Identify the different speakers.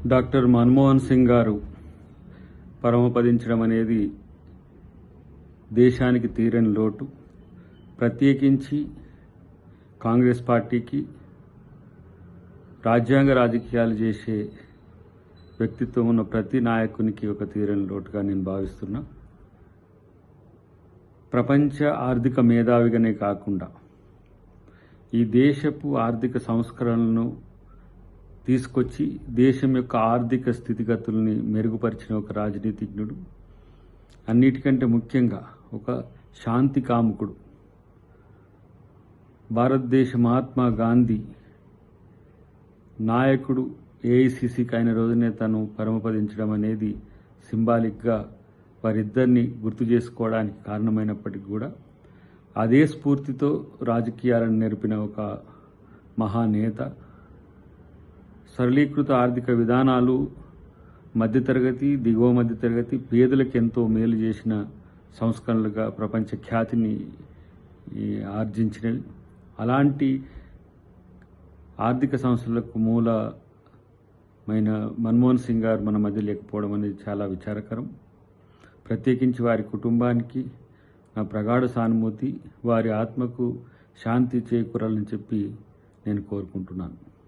Speaker 1: Doctor Manmohan Singh గారు పరమపదించడం అనేది దేశానికి తీరని లోటు. ప్రత్యేకించి కాంగ్రెస్ పార్టీకి రాజ్యాంగ రాజకీయాలు చేసే వ్యక్తిత్వం ఉన్న ప్రతి నాయకునికి ఒక తీరని లోటుగా నేను భావిస్తున్నా. ప్రపంచ ఆర్థిక మేధావిగానే కాకుండా ఈ దేశపు ఆర్థిక సంస్కరణలను తీసుకొచ్చి దేశం యొక్క ఆర్థిక స్థితిగతుల్ని మెరుగుపరిచిన ఒక రాజనీతిజ్ఞుడు, అన్నిటికంటే ముఖ్యంగా ఒక శాంతి కాముకుడు. భారతదేశ మహాత్మా గాంధీ నాయకుడు ఏఐసిసికి అయిన రోజునే తను పరమపదించడం అనేది సింబాలిక్గా వారిద్దరిని గుర్తు చేసుకోవడానికి కారణమైనప్పటికీ కూడా అదే స్ఫూర్తితో రాజకీయాలను నేర్పిన ఒక మహానేత. సరళీకృత ఆర్థిక విధానాలు మధ్యతరగతి, దిగువ మధ్యతరగతి, పేదలకు ఎంతో మేలు చేసిన సంస్కరణలుగా ప్రపంచ ఖ్యాతిని ఆర్జించినవి. అలాంటి ఆర్థిక సంస్థలకు మూలమైన మన్మోహన్ సింగ్ గారు మన మధ్య లేకపోవడం అనేది చాలా విచారకరం. ప్రత్యేకించి వారి కుటుంబానికి నా ప్రగాఢ సానుభూతి, వారి ఆత్మకు శాంతి చేకూరాలని చెప్పి నేను కోరుకుంటున్నాను.